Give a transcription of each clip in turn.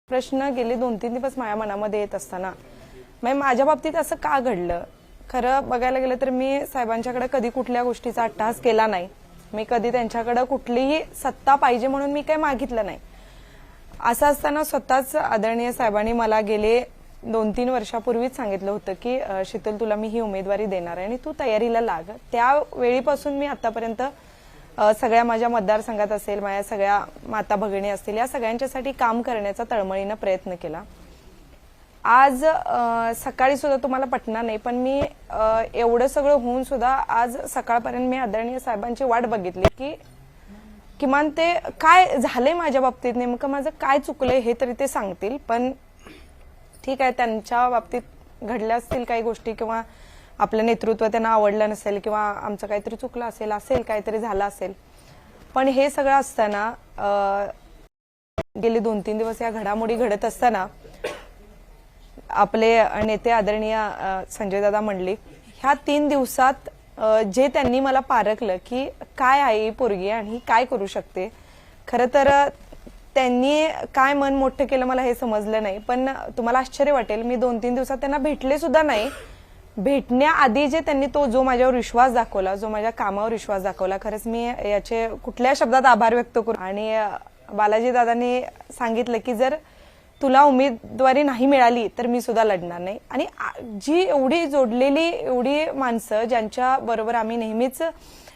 प्रश्न गेले 2-3 दिवस माझ्या मनामध्ये येत असताना मग माझ्या बाबतीत असं का घडलं. खरं बघायला गेलं तर मी साहेबांच्याकडे कधी कुठल्या गोष्टीचा अट्टहास केला नाही. मी कधी त्यांच्याकडे कुठलीही सत्ता पाहिजे म्हणून मी काही मागितलं नाही. असं असताना स्वतःच आदरणीय साहेबांनी मला गेले 2-3 वर्षापूर्वीच सांगितलं होतं की शीतल तुला मी ही उमेदवारी देणार आहे आणि तू तयारीला लाग. त्यावेळीपासून मी आतापर्यंत सगळ्या माझ्या मतदारसंघात असेल, माझ्या सगळ्या माता भगिनी असतील, या सगळ्यांच्यासाठी काम करण्याचा तळमळीनं प्रयत्न केला. आज सकाळी सुद्धा तुम्हाला पटणार नाही पण मी एवढं सगळं होऊन सुद्धा आज सकाळपर्यंत मी आदरणीय साहेबांची वाट बघितली की किमान ते काय झालंय माझ्या बाबतीत, नेमकं माझं काय चुकलंय हे तरी ते सांगतील. पण ठीक आहे, त्यांच्या बाबतीत घडल्या असतील काही गोष्टी किंवा आपलं नेतृत्व त्यांना आवडलं नसेल किंवा आमचं काहीतरी चुकलं असेल काहीतरी झालं असेल. पण हे सगळं असताना गेले 2-3 दिवस या घडामोडी घडत असताना आपले नेते आदरणीय संजयदादा मंडलिक ह्या 3 दिवसात जे त्यांनी मला पारखलं की काय आहे ही पोरगी आणि काय करू शकते. खरं तर त्यांनी काय मन मोठं केलं मला हे समजलं नाही. पण तुम्हाला आश्चर्य वाटेल, मी 2-3 दिवसात त्यांना भेटले सुद्धा नाही. भेटण्याआधी जे त्यांनी जो माझ्यावर विश्वास दाखवला, जो माझ्या कामावर विश्वास दाखवला, खरंच मी याचे कुठल्या शब्दात आभार व्यक्त करू. आणि बालाजी दादांनी सांगितलं की जर तुला उमेदवारी नाही मिळाली तर मी सुद्धा लढणार नाही. आणि जी एवढी जोडलेली एवढी माणसं ज्यांच्या बरोबर आम्ही नेहमीच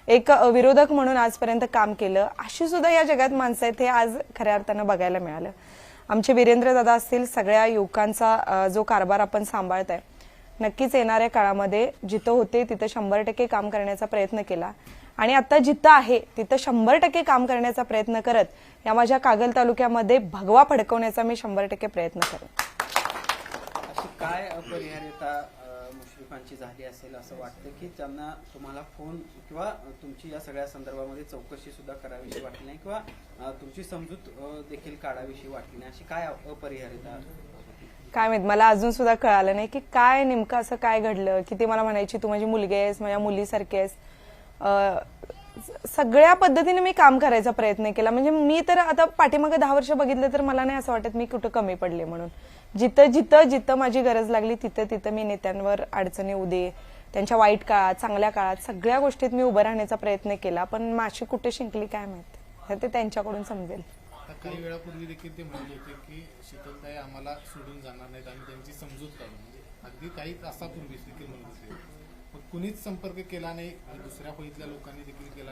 एक विरोधक म्हणून आजपर्यंत काम केलं, अशी सुद्धा या जगात माणसं आहेत हे आज खऱ्या अर्थानं बघायला मिळालं. आमचे वीरेंद्र दादा असतील, सगळ्या युवकांचा जो कारभार आपण सांभाळताय, नक्कीच येणाऱ्या काळामध्ये जिथं होते तिथं 100% काम करण्याचा प्रयत्न केला आणि आता जिथं आहे तिथं 100% काम करण्याचा प्रयत्न करत या माझ्या कागल तालुक्यामध्ये भगवा फडकवण्याचा मी 100% प्रयत्न करेन. अशी काय अपरिहार्यता मुश्रीफांची झाली असेल असं वाटतं की त्यांना तुम्हाला फोन किंवा तुमची या सगळ्या संदर्भामध्ये चौकशी सुद्धा करावीशी वाटली नाही किंवा तुमची समजूत देखील काढावीशी वाटली नाही, अशी काय अपरिहार्यता? काय माहित, मला अजून सुद्धा कळालं नाही की काय नेमकं असं काय घडलं की ते मला म्हणायची तू माझी मुलगी आहेस, माझ्या मुलीसारखी आहेस. सगळ्या पद्धतीने मी काम करायचा प्रयत्न केला. म्हणजे मी तर आता पाठीमागे 10 वर्ष बघितलं तर मला नाही असं वाटत मी कुठं कमी पडले म्हणून. जिथं माझी गरज लागली तिथं मी नेत्यांवर अडचणी येऊ दे, त्यांच्या वाईट काळात चांगल्या काळात सगळ्या गोष्टीत मी उभं राहण्याचा प्रयत्न केला. पण माझी कुठे शिंकली काय माहिती, हे ते त्यांच्याकडून समजेल. काही वेळापूर्वी देखील ते म्हणाले होते की शीतलताई आम्हाला सोडून जाणार नाहीत, आम्ही त्यांची समजूत काढू. म्हणजे अगदी काही तासापूर्वी देखील म्हणत होते, कुणीच संपर्क केला नाही, दुसऱ्या फळीतल्या लोकांनी देखील केला